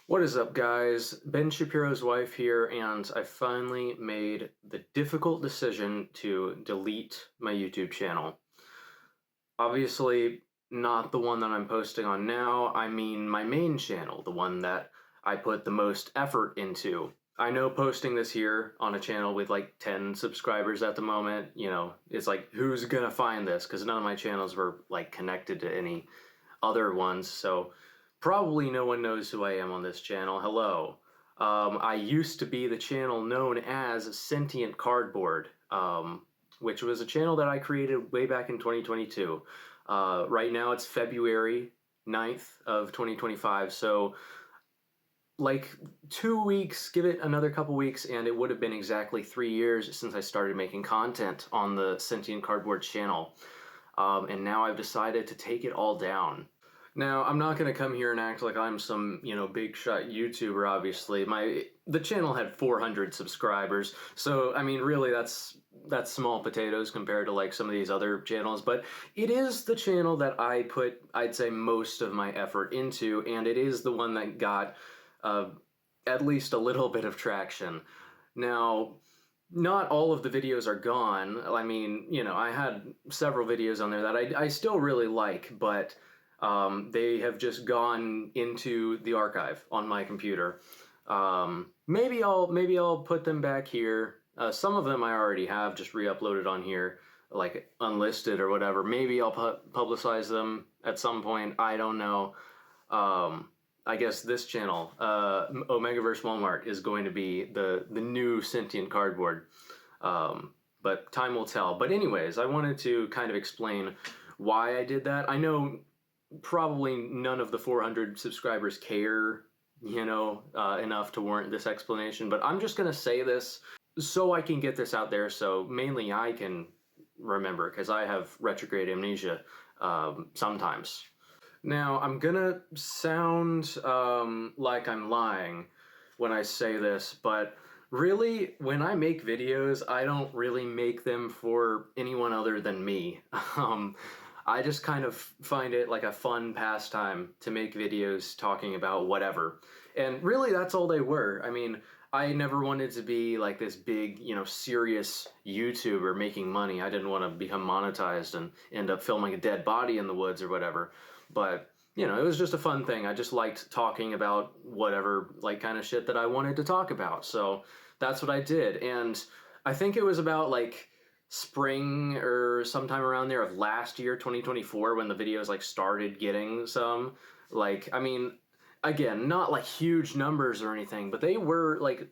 What is up, guys? Ben Shapiro's wife here, and I finally made the difficult decision to delete my YouTube channel. Obviously, not the one that I'm posting on now, I mean my main channel, the one that I put the most effort into. I know posting this here on a channel with like 10 subscribers at the moment, it's like, who's gonna find this? Because none of my channels were like connected to any other ones, so probably no one knows who I am on this channel. Hello. I used to be the channel known as Sentient Cardboard, which was a channel that I created way back in 2022. Right now it's February 9th of 2025, so like 2 weeks, give it another couple weeks, and it would have been exactly 3 years since I started making content on the Sentient Cardboard channel. And now I've decided to take it all down. Now, I'm not going to come here and act like I'm some, big shot YouTuber, obviously. The channel had 400 subscribers, so I mean, really that's small potatoes compared to like some of these other channels, but it is the channel that I put, I'd say, most of my effort into, and it is the one that got uh, at least a little bit of traction. Now, not all of the videos are gone. I mean, I had several videos on there that I still really like, but they have just gone into the archive on my computer. Maybe I'll put them back here. Some of them I already have just re-uploaded on here, like unlisted or whatever. Maybe I'll publicize them at some point. I don't know. I guess this channel, Omegaverse Walmart, is going to be the new Sentient Cardboard. But time will tell. But anyways, I wanted to kind of explain why I did that. I know probably none of the 400 subscribers care, enough to warrant this explanation, but I'm just gonna say this so I can get this out there, so mainly I can remember, because I have retrograde amnesia sometimes. Now, I'm gonna sound like I'm lying when I say this, but really, when I make videos, I don't really make them for anyone other than me. I just kind of find it like a fun pastime to make videos talking about whatever. And really, that's all they were. I mean, I never wanted to be like this big, serious YouTuber making money. I didn't want to become monetized and end up filming a dead body in the woods or whatever. But, it was just a fun thing. I just liked talking about whatever, like, kind of shit that I wanted to talk about. So that's what I did. And I think it was about like spring or sometime around there of last year, 2024, when the videos like started getting some, like, I mean, again, not like huge numbers or anything, but they were like,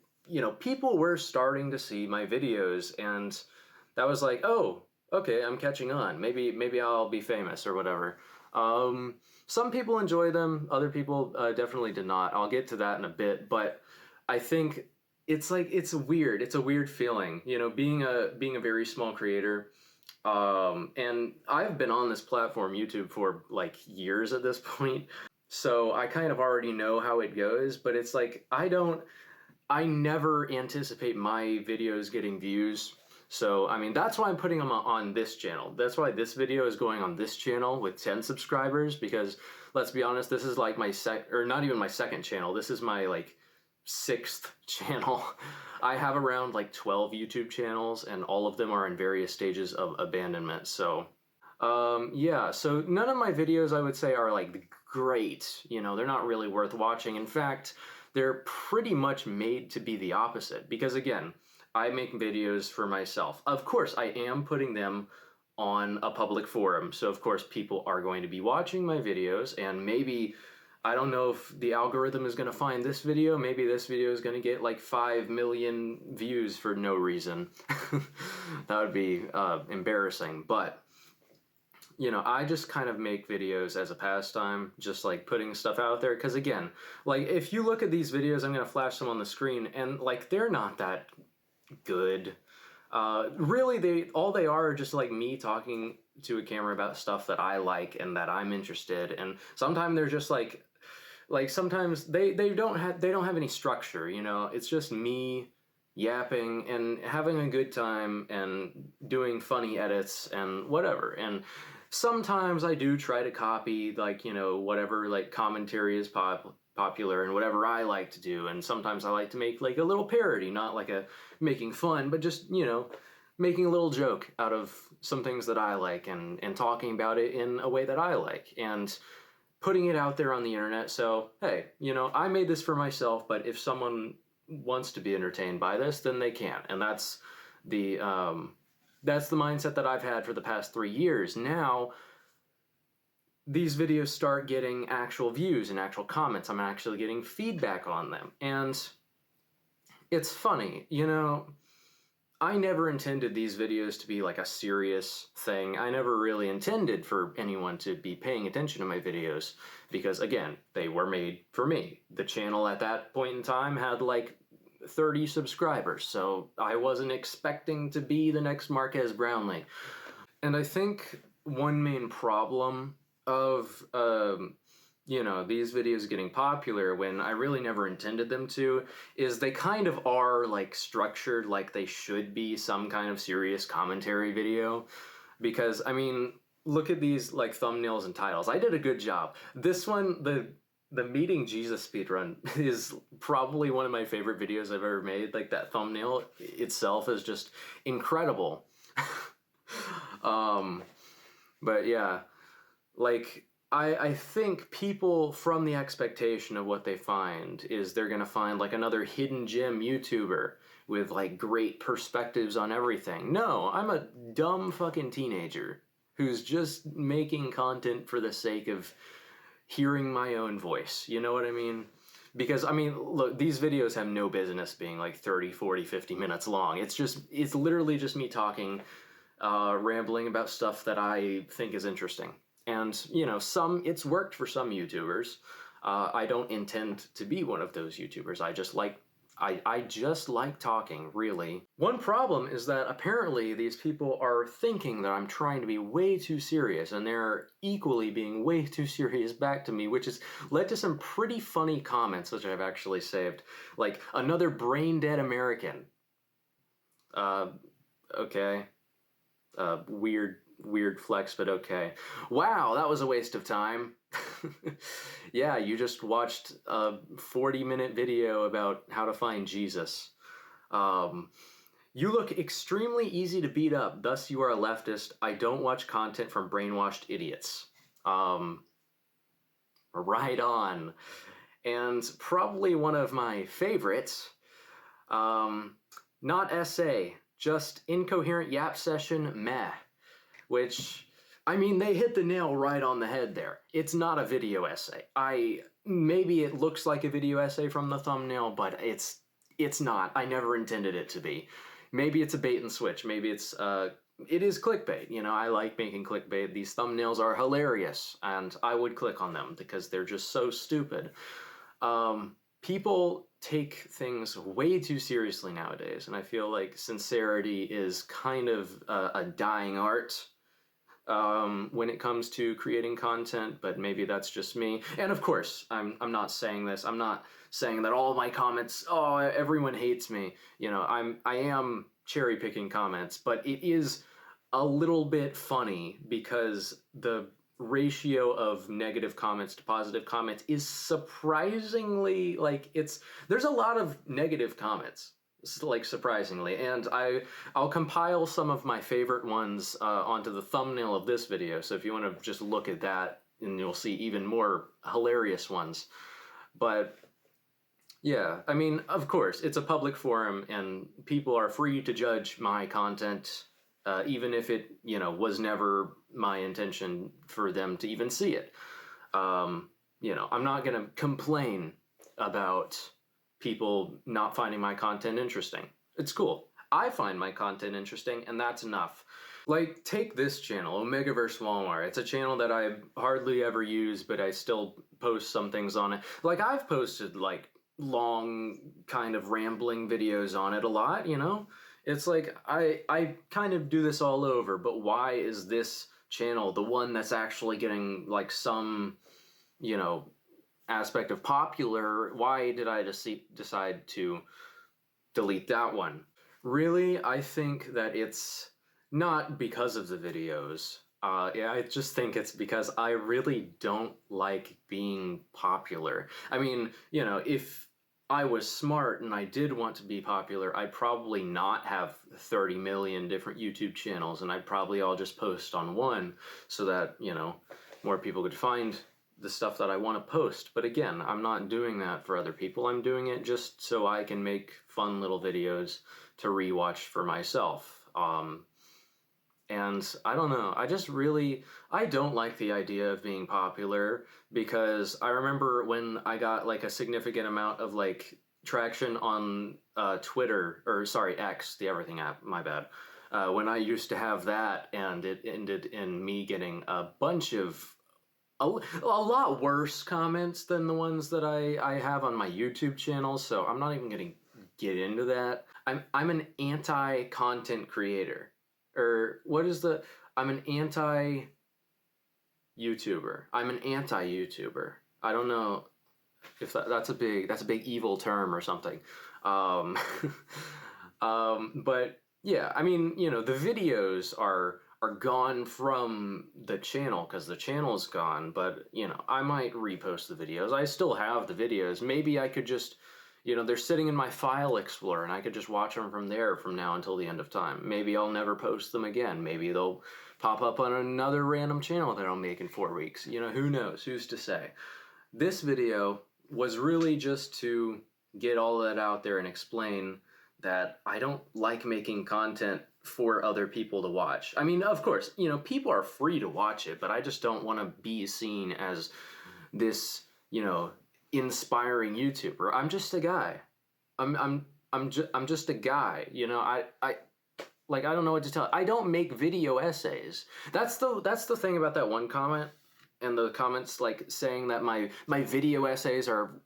people were starting to see my videos, and that was like, oh, okay, I'm catching on. Maybe I'll be famous or whatever. Some people enjoy them, other people definitely did not. I'll get to that in a bit, but I think it's like it's weird. It's a weird feeling, being a very small creator. And I've been on this platform, YouTube, for like years at this point, so I kind of already know how it goes. But it's like I never anticipate my videos getting views. So I mean, that's why I'm putting them on this channel. That's why this video is going on this channel with 10 subscribers, because let's be honest, this is like my or not even my second channel. This is my like sixth channel. I have around like 12 YouTube channels, and all of them are in various stages of abandonment. So yeah, so none of my videos, I would say, are like great. They're not really worth watching. In fact, they're pretty much made to be the opposite, because again, I make videos for myself. Of course, I am putting them on a public forum, so of course people are going to be watching my videos, and maybe, I don't know if the algorithm is going to find this video. Maybe this video is going to get like 5 million views for no reason. That would be embarrassing. But, I just kind of make videos as a pastime, just like putting stuff out there. Because again, like if you look at these videos, I'm going to flash them on the screen, and like they're not that good. Really, all they are just like me talking to a camera about stuff that I like and that I'm interested. And sometimes they're just like sometimes they don't have any structure, it's just me yapping and having a good time and doing funny edits and whatever. And sometimes I do try to copy, like, whatever like commentary is popular in whatever I like to do. And sometimes I like to make like a little parody, not like a making fun, but just, you know, making a little joke out of some things that I like and talking about it in a way that I like and putting it out there on the internet. So, hey, you know, I made this for myself, but if someone wants to be entertained by this, then they can. And that's the mindset that I've had for the past 3 years. Now, these videos start getting actual views and actual comments. I'm actually getting feedback on them. And it's funny, you know, I never intended these videos to be like a serious thing. I never really intended for anyone to be paying attention to my videos because, again, they were made for me. The channel at that point in time had like 30 subscribers, so I wasn't expecting to be the next Marques Brownlee. And I think one main problem of you know, these videos getting popular when I really never intended them to is they kind of are like structured like they should be some kind of serious commentary video. Because I mean, look at these like thumbnails and titles. I did a good job. This one, the Meeting Jesus speedrun is probably one of my favorite videos I've ever made. Like that thumbnail itself is just incredible. But yeah, like I think people from the expectation of what they find is they're gonna find like another hidden gem YouTuber with like great perspectives on everything. No, I'm a dumb fucking teenager who's just making content for the sake of hearing my own voice. You know what I mean? Because I mean, look, these videos have no business being like 30, 40, 50 minutes long. It's literally just me talking, rambling about stuff that I think is interesting. And, you know, it's worked for some YouTubers. I don't intend to be one of those YouTubers. I just like talking, really. One problem is that apparently these people are thinking that I'm trying to be way too serious, and they're equally being way too serious back to me, which has led to some pretty funny comments, which I've actually saved. Like, another brain-dead American. Okay. Weird flex, but okay. Wow, that was a waste of time. Yeah, you just watched a 40-minute video about how to find Jesus. You look extremely easy to beat up, thus you are a leftist. I don't watch content from brainwashed idiots. Right on. And probably one of my favorites, not essay, just incoherent yap session, meh. Which, I mean, they hit the nail right on the head there. It's not a video essay. Maybe it looks like a video essay from the thumbnail, but it's not. I never intended it to be. Maybe it's a bait and switch. Maybe it is clickbait. You know, I like making clickbait. These thumbnails are hilarious, and I would click on them because they're just so stupid. People take things way too seriously nowadays, and I feel like sincerity is kind of a dying art when it comes to creating content, but maybe that's just me. And of course, I'm not saying this. I'm not saying that all my comments, oh, everyone hates me. You know, I am cherry picking comments, but it is a little bit funny because the ratio of negative comments to positive comments is surprisingly like there's a lot of negative comments, like surprisingly, and I'll compile some of my favorite ones onto the thumbnail of this video, so if you want to just look at that and you'll see even more hilarious ones. But yeah, I mean, of course it's a public forum and people are free to judge my content, even if it, you know, was never my intention for them to even see it. You know, I'm not gonna complain about people not finding my content interesting. It's cool. I find my content interesting, and that's enough. Like, take this channel, Omega vs. Walmart. It's a channel that I hardly ever use, but I still post some things on it. Like, I've posted, like, long, kind of rambling videos on it a lot, you know? It's like, I kind of do this all over, but why is this channel the one that's actually getting, like, some, you know, aspect of popular? Why did I just decide to delete that one? Really, I think that it's not because of the videos. Yeah, I just think it's because I really don't like being popular. I mean, you know, if I was smart and I did want to be popular, I'd probably not have 30 million different YouTube channels, and I'd probably all just post on one so that, you know, more people could find the stuff that I want to post. But again, I'm not doing that for other people. I'm doing it just so I can make fun little videos to rewatch for myself. And I don't know, I don't like the idea of being popular because I remember when I got like a significant amount of like traction on Twitter, or sorry, X, the everything app, my bad. When I used to have that, and it ended in me getting a bunch of a lot worse comments than the ones that I have on my YouTube channel, so I'm not even gonna get into that. I'm an anti-content creator. Or what is the I'm an anti-YouTuber. I'm an anti-YouTuber. I don't know if that's a big evil term or something. Um, but yeah, I mean, you know, the videos are gone from the channel because the channel's gone, but you know, I might repost the videos. I still have the videos. Maybe I could just, you know, they're sitting in my file explorer and I could just watch them from there from now until the end of time. Maybe I'll never post them again. Maybe they'll pop up on another random channel that I'll make in 4 weeks. You know, who knows? Who's to say? This video was really just to get all of that out there and explain that I don't like making content for other people to watch. I mean, of course, you know, people are free to watch it, but I just don't want to be seen as this, you know, inspiring YouTuber. I'm just a guy. I'm just a guy. You know, I like I don't know what to tell. I don't make video essays. That's the thing about that one comment, and the comments like saying that my video essays are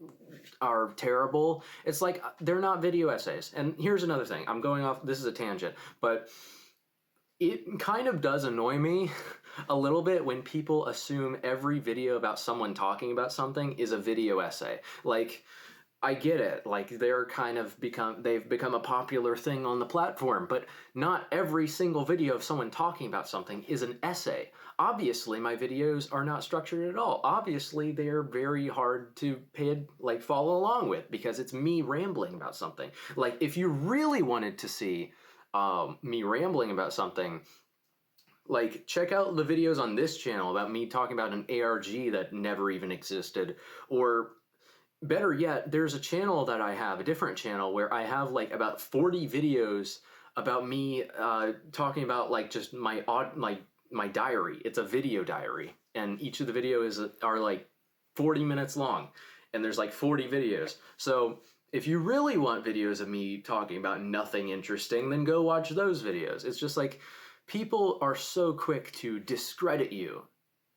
terrible. It's like they're not video essays. And here's another thing. I'm going off, this is a tangent, but it kind of does annoy me a little bit when people assume every video about someone talking about something is a video essay. Like, I get it, like they've become a popular thing on the platform, but not every single video of someone talking about something is an essay. Obviously, my videos are not structured at all. Obviously, they're very hard to follow along with because it's me rambling about something. Like, if you really wanted to see me rambling about something, like, check out the videos on this channel about me talking about an ARG that never even existed, or better yet, there's a channel that I have, a different channel, where I have like about 40 videos about me talking about like just my diary. It's a video diary, and each of the videos are like 40 minutes long, and there's like 40 videos. So if you really want videos of me talking about nothing interesting, then go watch those videos. It's just like people are so quick to discredit you,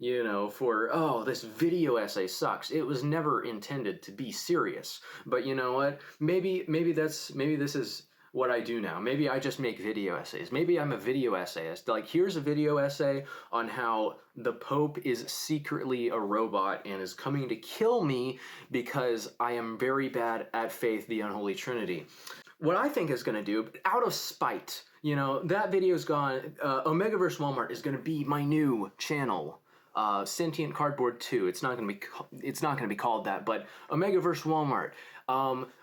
you know, for, oh, this video essay sucks. It was never intended to be serious. But you know what? Maybe this is what I do now. Maybe I just make video essays. Maybe I'm a video essayist. Like, here's a video essay on how the Pope is secretly a robot and is coming to kill me because I am very bad at faith, the unholy trinity. What I think is going to do, out of spite, you know, that video's gone. Omegaverse Walmart is going to be my new channel. Sentient Cardboard 2. It's not going to be called that, but Omegaverse Walmart,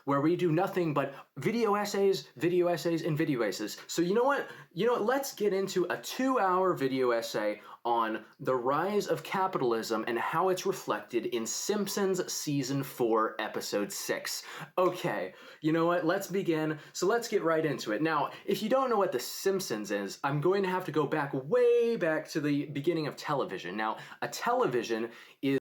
where we do nothing but video essays, and video essays. So you know what? Let's get into a 2-hour video essay on the rise of capitalism and how it's reflected in Simpsons Season 4, Episode 6. Okay, you know what? Let's begin. So let's get right into it. Now, if you don't know what The Simpsons is, I'm going to have to go way back to the beginning of television. Now, a television is...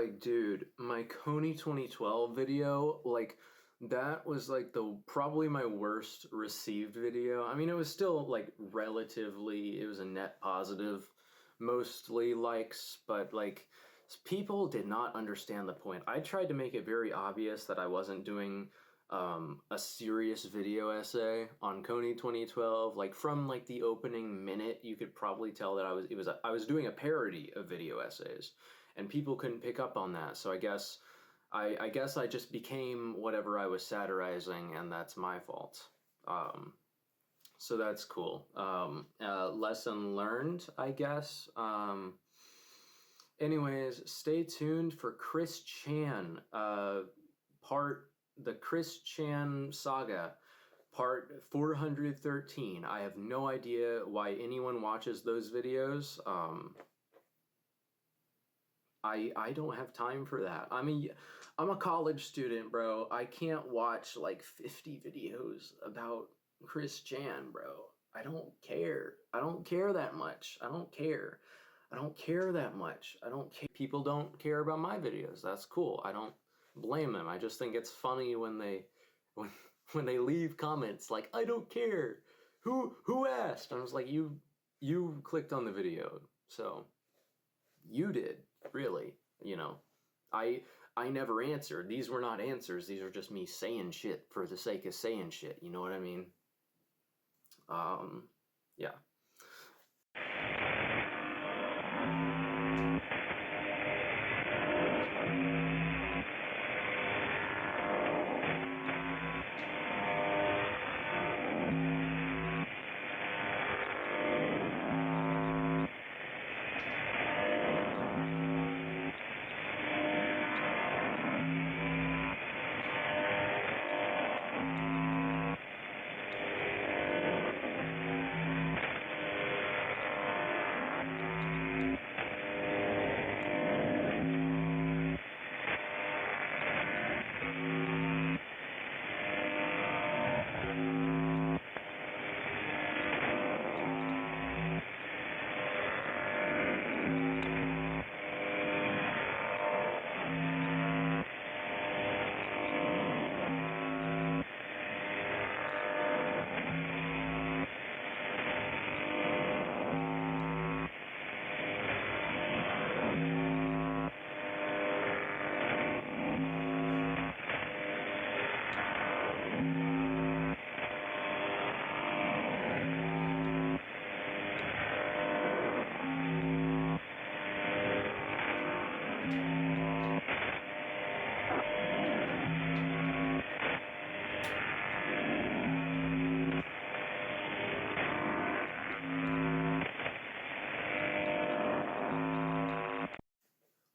like, dude, my Coney 2012 video, like, that was like the probably my worst received video. I mean, it was still like relatively, it was a net positive, mostly likes, but like people did not understand the point. I tried to make it very obvious that I wasn't doing a serious video essay on Coney 2012. Like from like the opening minute, you could probably tell that I was doing a parody of video essays, and people couldn't pick up on that. So I guess I just became whatever I was satirizing, and that's my fault. So that's cool. Lesson learned, I guess. Anyways, stay tuned for Chris Chan, the Chris Chan saga, part 413. I have no idea why anyone watches those videos. I don't have time for that. I mean, I'm a college student, bro. I can't watch like 50 videos about Chris Chan, bro. I don't care. I don't care that much. I don't care. I don't care that much. I don't care. People don't care about my videos. That's cool. I don't blame them. I just think it's funny when when they leave comments like, I don't care. Who asked? And I was like, you clicked on the video. So you did, really. You know, I never answered. These were not answers. These are just me saying shit for the sake of saying shit. You know what I mean? Yeah.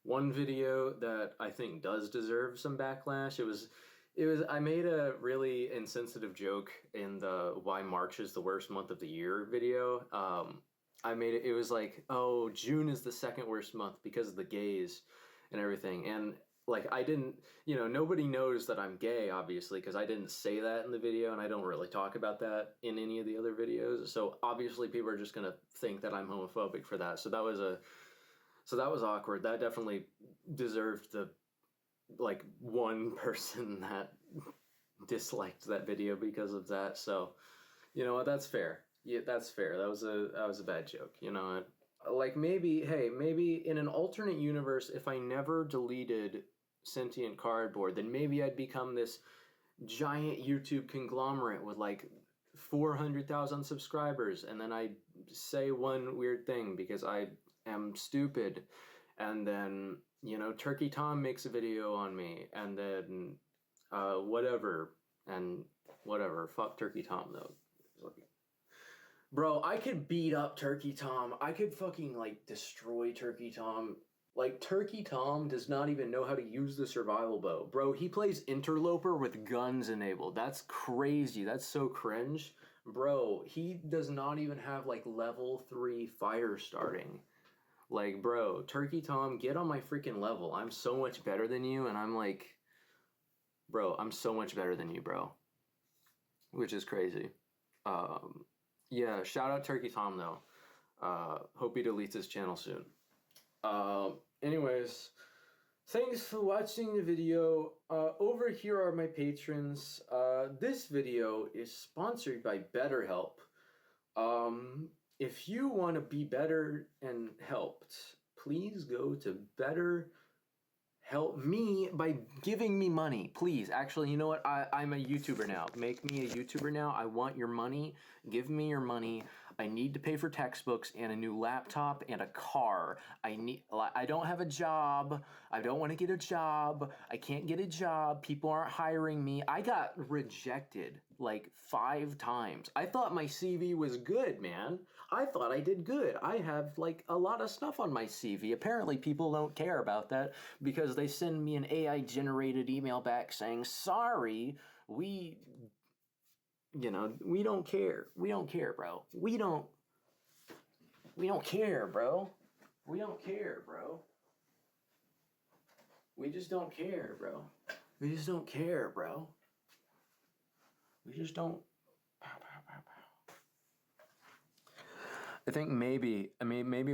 One video that I think does deserve some backlash, I made a really insensitive joke in the why March is the worst month of the year video. I made it was like, oh, June is the second worst month because of the gays and everything. And like I didn't, nobody knows that I'm gay, obviously, because I didn't say that in the video, and I don't really talk about that in any of the other videos. So obviously people are just gonna think that I'm homophobic for that. So that was awkward. That definitely deserved the like one person that disliked that video because of that. So, you know what? That's fair. Yeah, that's fair. That was a bad joke. You know, like maybe in an alternate universe, if I never deleted Sentient Cardboard, then maybe I'd become this giant YouTube conglomerate with like 400,000 subscribers, and then I say one weird thing because I am stupid, and then Turkey Tom makes a video on me, and then whatever fuck Turkey Tom though. Bro, I could beat up Turkey Tom. I could fucking like destroy Turkey Tom. Like, Turkey Tom does not even know how to use the survival bow. Bro, he plays Interloper with guns enabled. That's crazy. That's so cringe. Bro, he does not even have like level 3 fire starting. Like, bro, Turkey Tom, get on my freaking level. I'm so much better than you, and I'm like, bro, I'm so much better than you, bro. Which is crazy. Yeah, shout out Turkey Tom, though. Hope he deletes his channel soon. Anyways, Thanks for watching the video. Over here are my patrons. This video is sponsored by BetterHelp. If you want to be better and helped, please go to Better Help me by giving me money, please. Actually, you know what? I'm a YouTuber now. Make me a YouTuber now. I want your money. Give me your money. I need to pay for textbooks and a new laptop and a car. I don't have a job. I don't want to get a job. I can't get a job. People aren't hiring me. I got rejected like 5 times. I thought my CV was good, man. I thought I did good. I have like a lot of stuff on my CV. Apparently people don't care about that because they send me an AI generated email back saying, sorry, we don't care. We don't care, bro. We don't care, bro. We don't care, bro. We just don't care, bro. We just don't care, bro. We just don't. I think maybe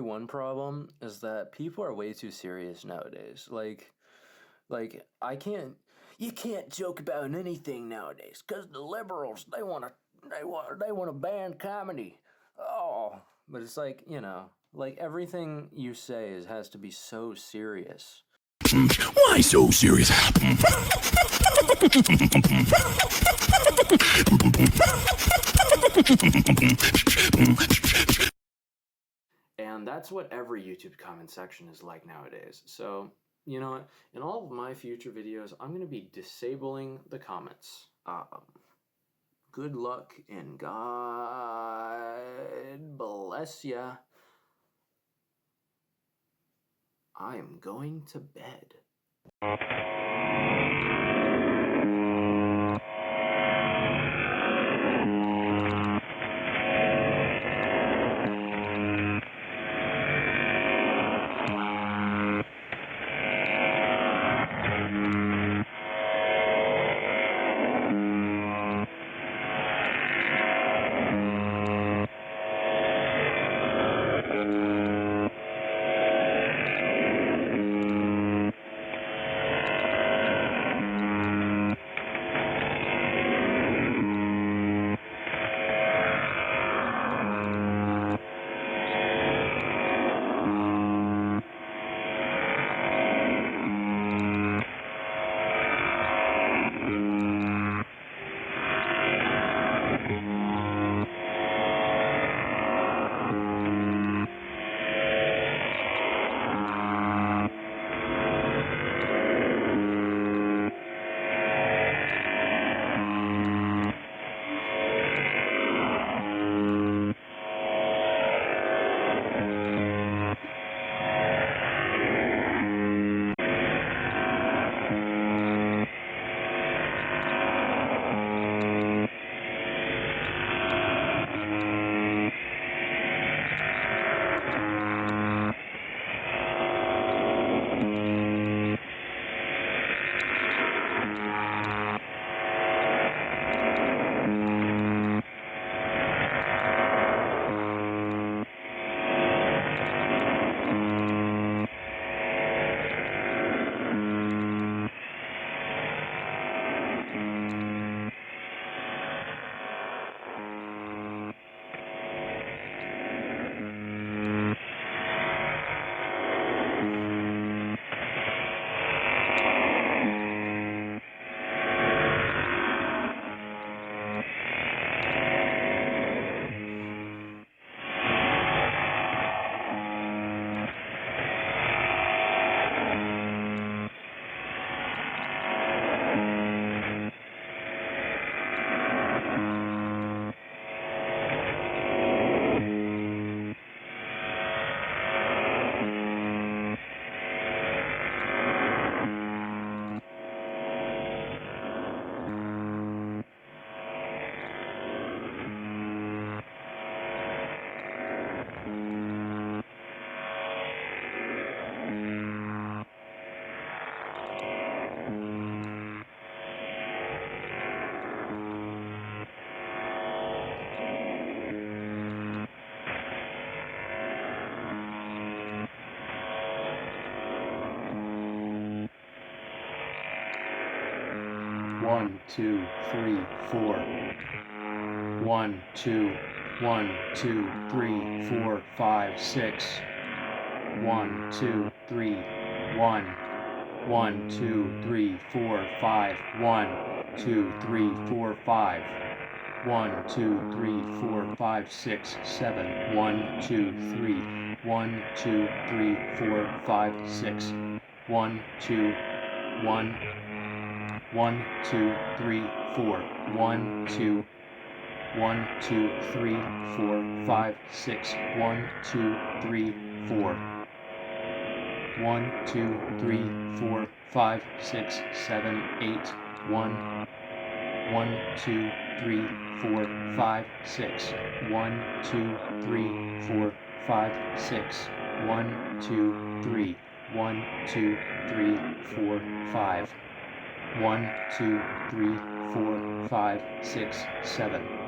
one problem is that people are way too serious nowadays. Like you can't joke about anything nowadays because the liberals they want to ban comedy. Oh, but it's like, like everything you say has to be so serious. Why so serious? And that's what every YouTube comment section is like nowadays. So, you know what? In all of my future videos, I'm going to be disabling the comments. Good luck and God bless ya. I am going to bed. 1, 2, 3, 4. 1, 2, 1, 2, 3, 4, 5, 6. 1, 2, 3, 1. 1, 2, 3, 4, 5. 1, 2, 3, 4, 5. 1, 2, 3, 4, 5, 6, 7. 1, 2, 3. 1, 2, 3, 4, 5, 6. 1, 2, 1. 1, 2, 3, 4. 1, 2, 1, 2, 3, 4, 5, 6. 1, 2, 3, 4. 1, 2, 3, 4, 5, 6, 7, 8. 1, 1, 2, 3, 4, 5, 6. 1, 2, 3, 4, 5, 6. 1, 2, 3. 1, 2, 3, 4, 5. 1, 2, 3, 4, 5, 6, 7.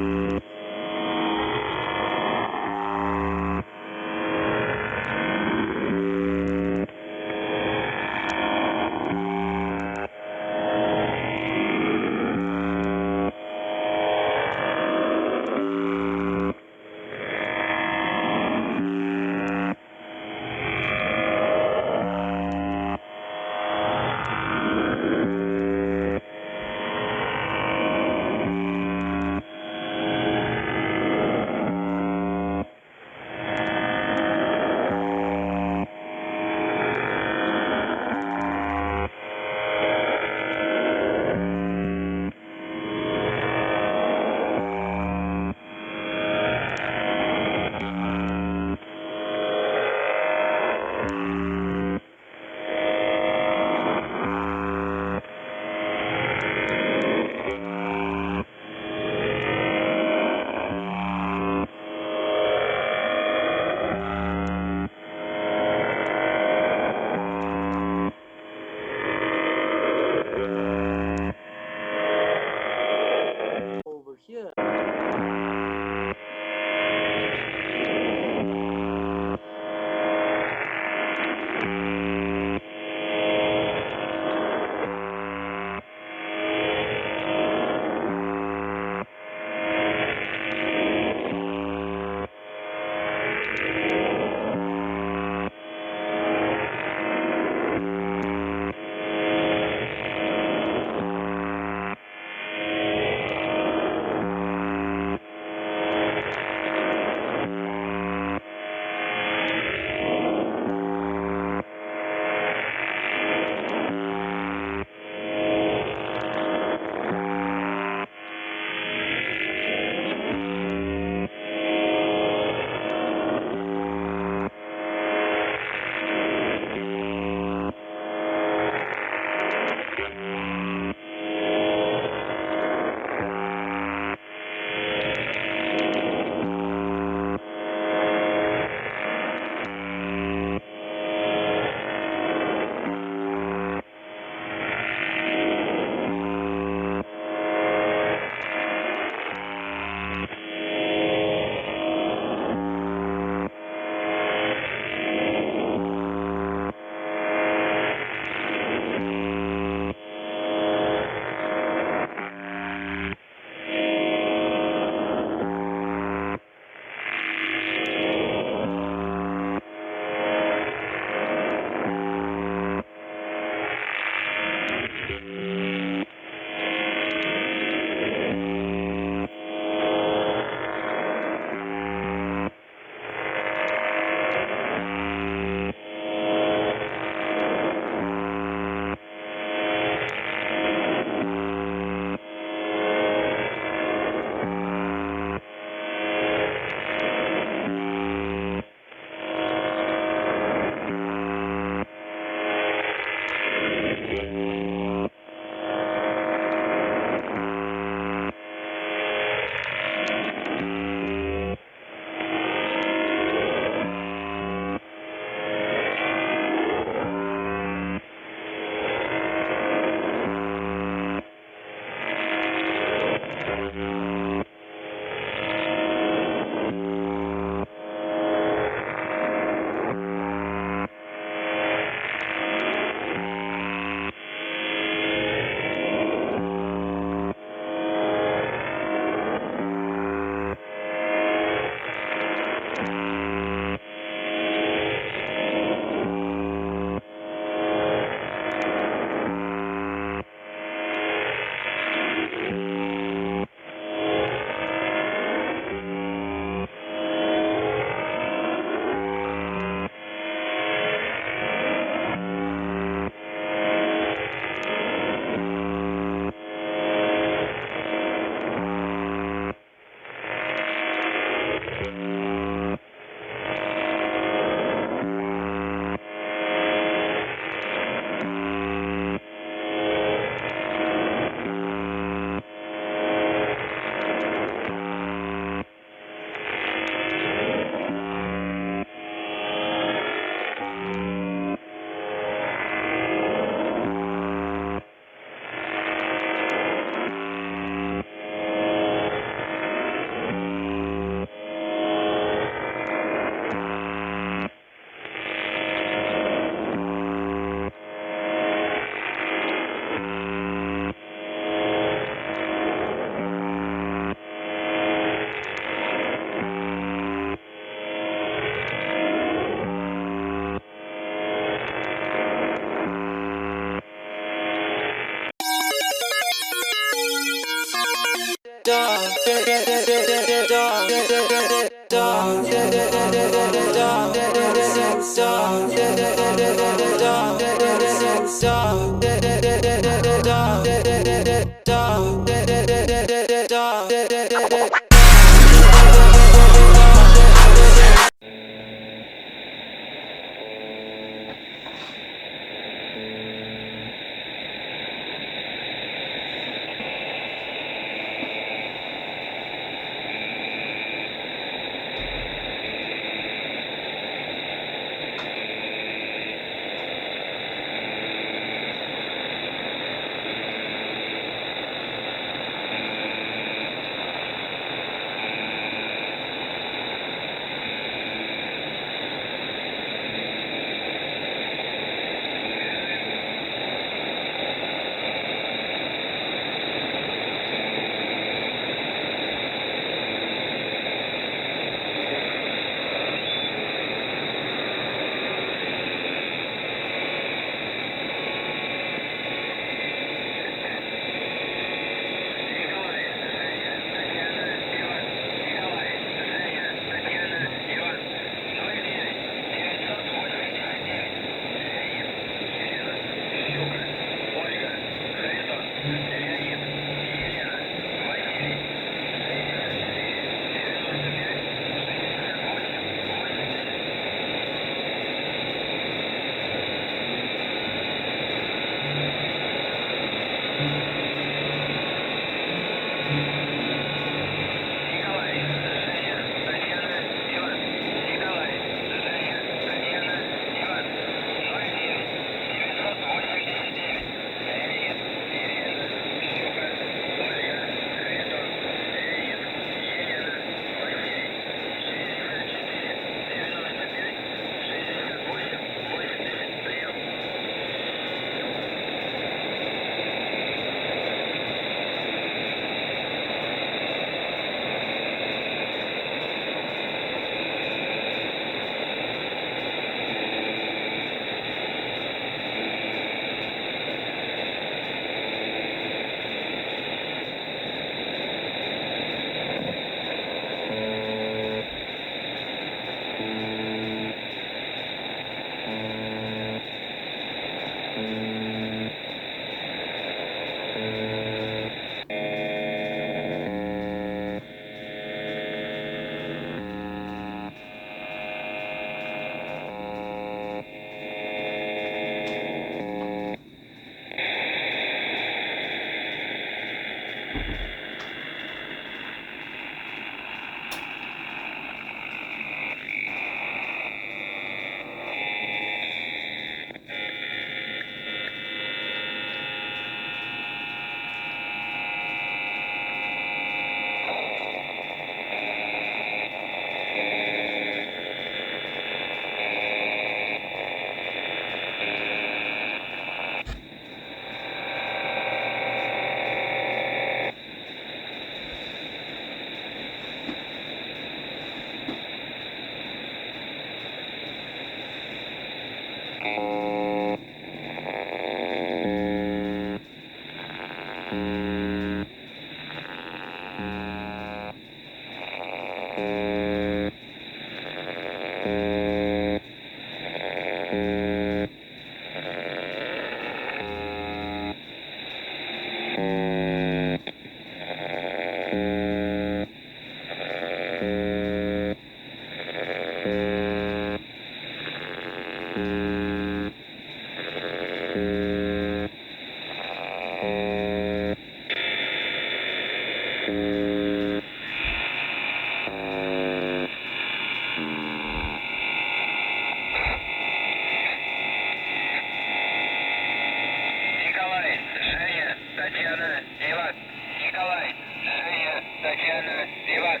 Татьяна, Иван, Николай, Женя, Татьяна, Иван,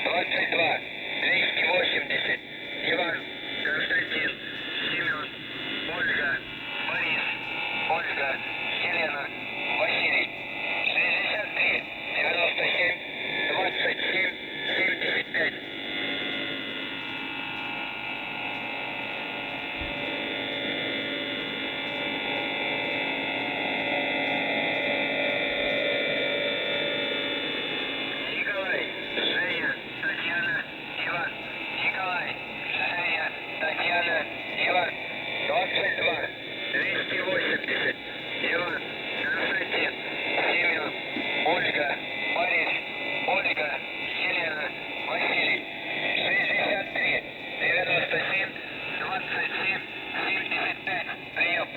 22, 280, Иван, Константин, Семен. 22, 280. Иван, Константин, Семен, Ольга, Борис, Ольга, Елена, Василий. 63, 97, 27, 75. Прием.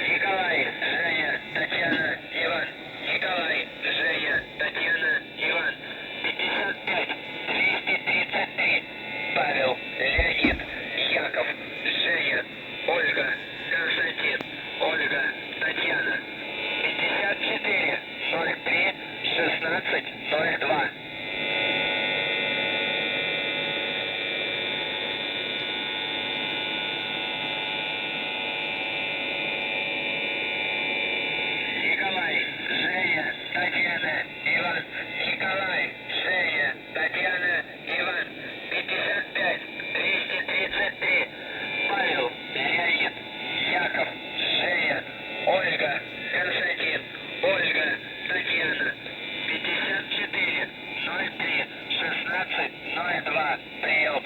Николай, Женя, Татьяна, Иван. Николай, Женя, Татьяна, Иван. 55, 233. Павел, Леонид, Яков, Женя, Ольга, Константин, Ольга, Татьяна. 54, 03, 16, 02. Николай, Женя, Татьяна, Иван. Николай, Женя, Татьяна, Иван. 55, 233. Павел, Леонид, Яков, Женя, Ольга, Константин, Ольга, Татьяна. 54, 03, 16, 02. Прием.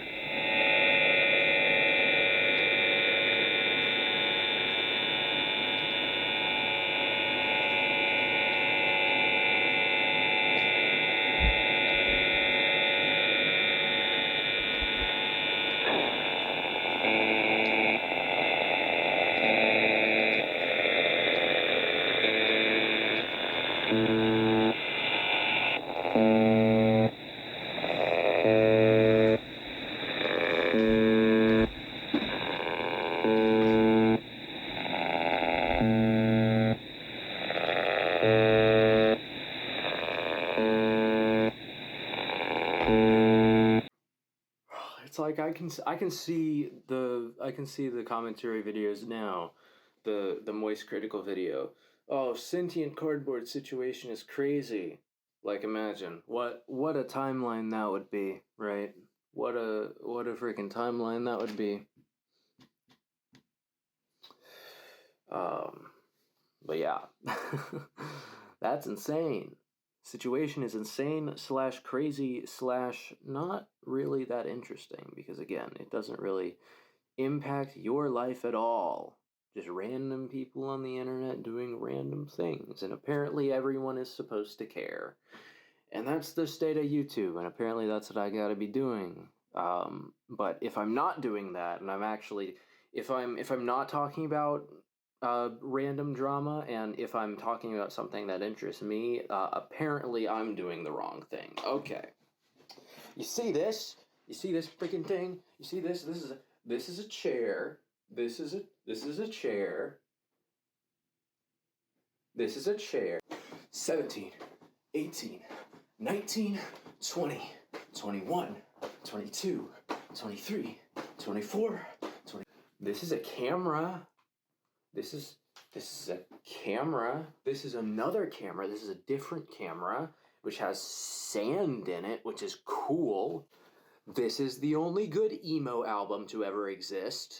It's like I can see the commentary videos now, the Moist Critical video. Oh, sentient cardboard situation is crazy. Like, imagine what a timeline that would be, right? What a freaking timeline that would be. But yeah, that's insane. Situation is insane / crazy / not really that interesting, because again, it doesn't really impact your life at all. Just random people on the internet doing random things, and apparently everyone is supposed to care. And that's the state of YouTube, and apparently that's what I gotta be doing. But if I'm not doing that, and I'm actually, if I'm not talking about random drama, and if I'm talking about something that interests me, apparently I'm doing the wrong thing. Okay. You see this? You see this freaking thing? You see this? This is a chair. This is a chair. This is a chair. 17, 18, 19, 20, 21, 22, 23, 24, 20. This is a camera. This is a camera. This is another camera. This is a different camera, which has sand in it, which is cool. This is the only good emo album to ever exist.